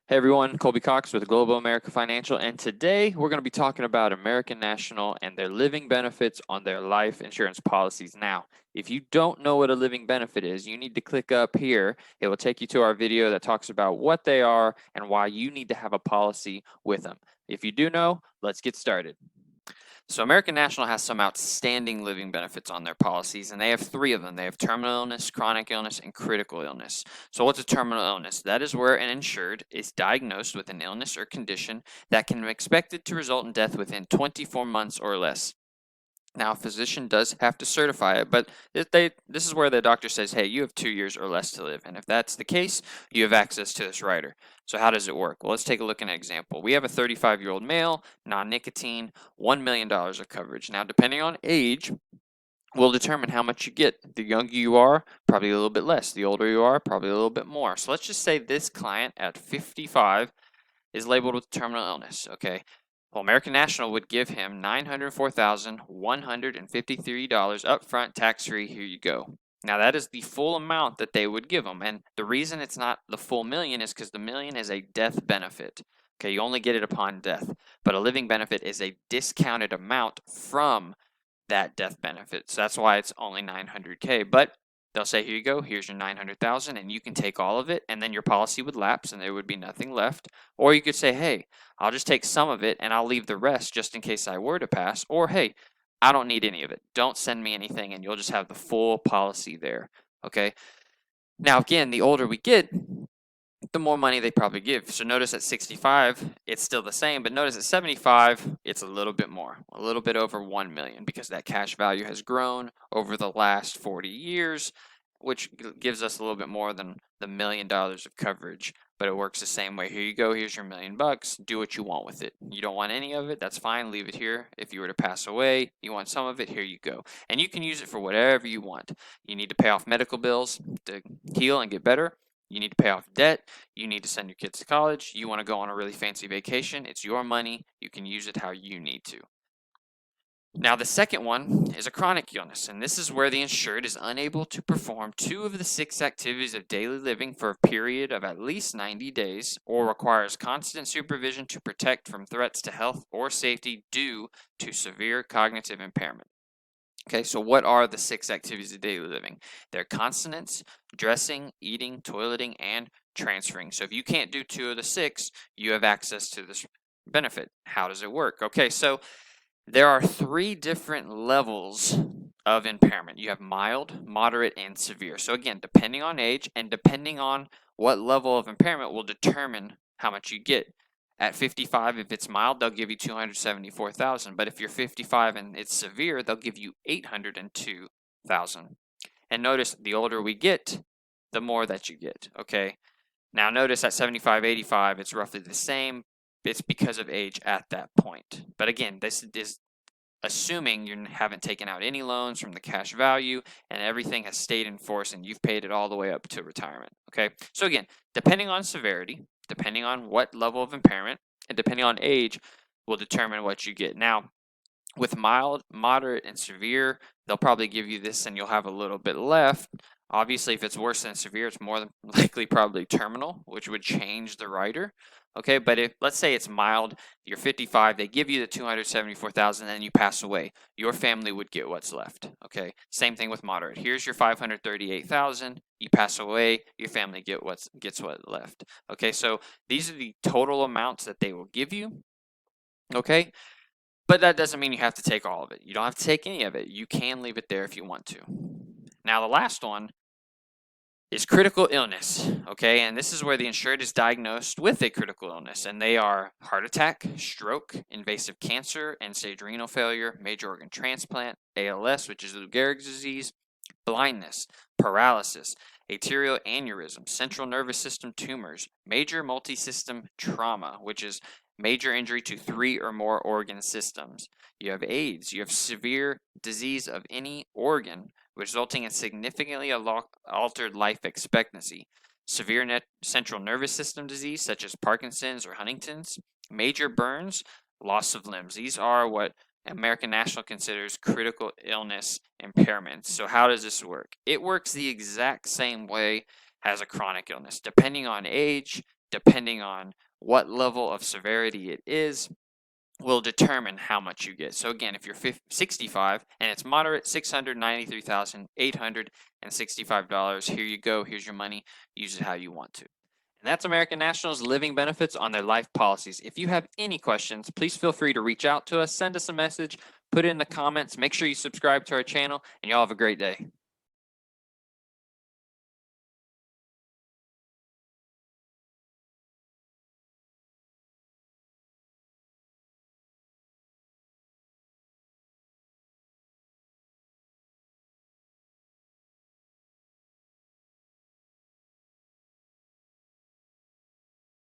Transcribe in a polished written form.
Hey everyone, Colby Cox with Global America Financial, and today we're going to be talking about American National and their living benefits on their life insurance policies. Now, if you don't know what a living benefit is, you need to click up here. It will take you to our video that talks about what they are and why you need to have a policy with them. If you do know, let's get started. So American National has some outstanding living benefits on their policies, and they have three of them. They have terminal illness, chronic illness, and critical illness. So what's a terminal illness? That is where an insured is diagnosed with an illness or condition that can be expected to result in death within 24 months or less. Now, a physician does have to certify it, but this is where the doctor says, hey, you have 2 years or less to live. And if that's the case, you have access to this rider. So how does it work? Well, let's take a look at an example. We have a 35-year-old male, non-nicotine, $1 million of coverage. Now, depending on age, will determine how much you get. The younger you are, probably a little bit less. The older you are, probably a little bit more. So let's just say this client at 55 is labeled with terminal illness, okay? Well, American National would give him $904,153 upfront, tax-free. Here you go. Now, that is the full amount that they would give him. And the reason it's not the full million is because the million is a death benefit. Okay, you only get it upon death. But a living benefit is a discounted amount from that death benefit. So that's why it's only $900K. But they'll say, here you go, here's your $900,000, and you can take all of it, and then your policy would lapse, and there would be nothing left. Or you could say, hey, I'll just take some of it, and I'll leave the rest just in case I were to pass. Or, hey, I don't need any of it. Don't send me anything, and you'll just have the full policy there, okay? Now, again, the older we get, the more money they probably give. So notice at 65, it's still the same, but notice at 75, it's a little bit more, a little bit over 1 million, because that cash value has grown over the last 40 years, which gives us a little bit more than the $1 million of coverage. But it works the same way. Here you go, here's your $1 million. Do what you want with it. You don't want any of it, that's fine, leave it here. If you were to pass away, you want some of it, here you go. And you can use it for whatever you want. You need to pay off medical bills to heal and get better. You need to pay off debt. You need to send your kids to college. You want to go on a really fancy vacation. It's your money. You can use it how you need to. Now, the second one is a chronic illness, and this is where the insured is unable to perform 2 of the 6 activities of daily living for a period of at least 90 days, or requires constant supervision to protect from threats to health or safety due to severe cognitive impairment. Okay, so what are the 6 activities of daily living? They're consonants, dressing, eating, toileting, and transferring. So if you can't do 2 of the 6, you have access to this benefit. How does it work? Okay, so there are 3 different levels of impairment. You have mild, moderate, and severe. So again, depending on age and depending on what level of impairment will determine how much you get. At 55, if it's mild, they'll give you $274,000. But if you're 55 and it's severe, they'll give you $802,000. And notice, the older we get, the more that you get. Okay. Now notice at 75, 85, it's roughly the same. It's because of age at that point. But again, this is assuming you haven't taken out any loans from the cash value and everything has stayed in force and you've paid it all the way up to retirement. Okay. So again, depending on severity, depending on what level of impairment, and depending on age, will determine what you get. Now, with mild, moderate, and severe, they'll probably give you this and you'll have a little bit left. Obviously, if it's worse than severe, it's more than likely probably terminal, which would change the rider. Okay, but if, let's say it's mild, you're 55, they give you the $274,000, and you pass away, your family would get what's left. Okay, same thing with moderate. Here's your $538,000. You pass away, your family gets what left. Okay, so these are the total amounts that they will give you. Okay, but that doesn't mean you have to take all of it. You don't have to take any of it. You can leave it there if you want to. Now, the last one is critical illness, okay? And this is where the insured is diagnosed with a critical illness, and they are heart attack, stroke, invasive cancer, end-stage renal failure, major organ transplant, ALS, which is Lou Gehrig's disease, blindness, paralysis, arterial aneurysm, central nervous system tumors, major multisystem trauma, which is major injury to 3 or more organ systems. You have AIDS, you have severe disease of any organ, resulting in significantly altered life expectancy, severe central nervous system disease such as Parkinson's or Huntington's, major burns, loss of limbs. These are what American National considers critical illness impairments. So how does this work? It works the exact same way as a chronic illness. Depending on age, depending on what level of severity it is, will determine how much you get. So again, if you're 65 and it's moderate, $693,865. Here you go. Here's your money. Use it how you want to. And that's American National's living benefits on their life policies. If you have any questions, please feel free to reach out to us, send us a message, put it in the comments. Make sure you subscribe to our channel, and y'all have a great day.